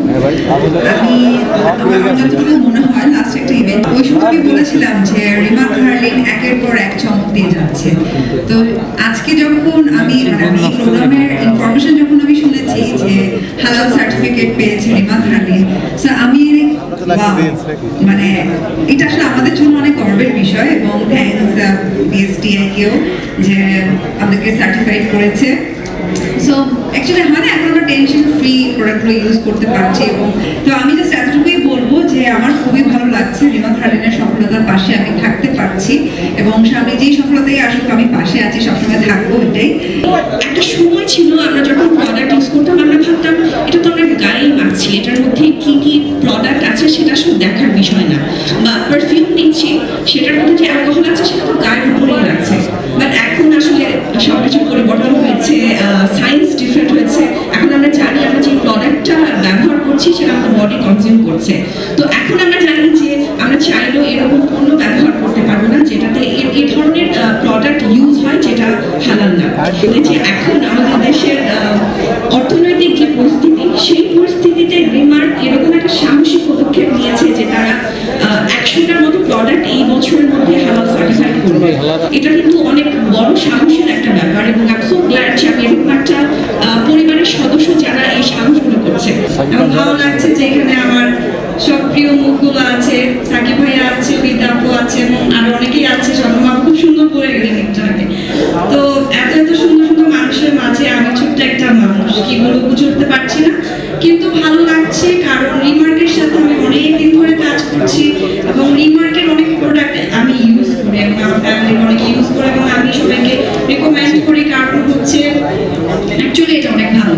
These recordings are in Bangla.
আমি আমার যতটুকু মনে হয় লাস্ট একটা ইভেন্ট ওই সময় আমি বলেছিলাম যে রিমা হার্লিন একের পর এক চমক দিয়ে যাচ্ছে। তো আজকে যখন আমি এই প্রোগ্রামের ইনফরমেশন যখন আমি শুনেছি যে হালাল সার্টিফিকেট পেয়েছে রিমা হার্লিন, সো আমি মানে এটা আসলে আমাদের জন্য অনেক গর্বের বিষয় এবং থ্যাঙ্কস বিএসটিআই কেও যে আমাদেরকে সার্টিফাইড করেছে। সো অ্যাকচুয়ালি হয় না, এখন আমরা টেনশন ফ্রি প্রোডাক্টগুলো ইউজ করতে পারছি। এবং তো আমি জাস্ট এতটুকুই বলবো যে আমার খুবই ভালো লাগছে রিমা হার্লিনের সফলতার পাশে আমি থাকতে পারছি এবং সামনে যেই সফলতাই আসুক আমি পাশে আছি, সবসময় থাকবো। এটাই একটা সময় ছিল আমরা যখন প্রোডাক্ট ইউজ করতাম আমরা ভাবতাম এটা তো আমরা গায়ে মাখছি, এটার মধ্যে কি কি প্রোডাক্ট আছে সেটা আসলে দেখার বিষয় না, বা পারফিউম নিচ্ছি সেটার মধ্যে যে অ্যালকোহল আছে সেটা তো গায়ের উপরেই লাগছে। বাট এখন আসলে সবকিছু পরিবর্তন হয়েছে, সায়েন্স ডিফারেন্ট হয়েছে। এখন আমরা জানি আমরা যে প্রোডাক্টটা ব্যবহার করছি সেটা আমাদের বডি কনজিউম করছে। তো এখন আমরা জানি যে আমরা চাইলেও এরকম পণ্য ব্যবহার করতে পারবো না যেটাতে এই ধরনের প্রোডাক্ট ইউজ হয় যেটা হালাল না। যে এখন আমাদের দেশের অর্থনৈতিক যে পরিস্থিতি সেই পরিস্থিতিতে রিমার্ক এরকম একটা সাহসী পদক্ষেপ নিয়েছে যে তারা 100টার মতো প্রোডাক্ট এই বছরের মধ্যে হালাল সার্টিফাইড করবে। এটা কিন্তু অনেক বড় সাহসের একটা ব্যাপার এবং আমি সো গ্ল্যাড যে আমি এরকম একটা পরিবারের সদস্য যারা এই সাহসগুলো করছে। এবং ভালো লাগছে যে এখানে আমার সব প্রিয় মুখগুলো আছে, সাকিব ভাইয়া আছে, বিদ্যাপু আছে এবং আরো অনেকেই আছে। সব খুব সুন্দর করে গেলেন একটু আগে। তো এত এত সুন্দর সুন্দর মানুষের মাঝে আমি ছোট্ট একটা মানুষ, কি বলবো বুঝে উঠতে পারছি না, কিন্তু ভালো লাগছে কারণ রিমার্কের সাথে আমি অনেকদিন ধরে কাজ করছি এবং রিমার্কের অনেক প্রোডাক্ট আমি ইউজ করি এবং আমার ফ্যামিলির অনেকে ইউজ করে এবং আমি সবাইকে রেকমেন্ড করি। কারণ হচ্ছে অ্যাকচুয়ালি এটা অনেক ভালো।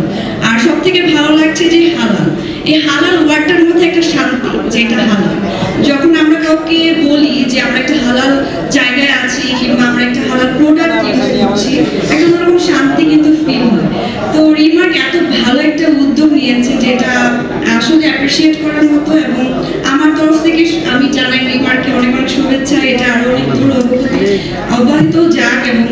আর সব থেকে ভালো লাগছে যে হালাল, এই হালাল ওয়ার্ডটার মধ্যে একটা শান্তি যে এটা হালাল। যখন আমরা কাউকে বলি যে আমরা একটা হালাল জায়গায় আছি কিংবা আমরা একটা হালাল প্রোডাক্ট ইউজ করছি, একটা অন্যরকম শান্তি কিন্তু ফিল হয়। তো রিমার্ক এত ভালো একটা উদ্যোগ নিয়েছে যেটা আসলে অ্যাপ্রিসিয়েট করার মতো এবং আমার তরফ থেকে আমি জানাই রিমার্ককে অনেক অনেক শুভেচ্ছা। এটা আরো অনেক দূর অব্যাহত যাক এবং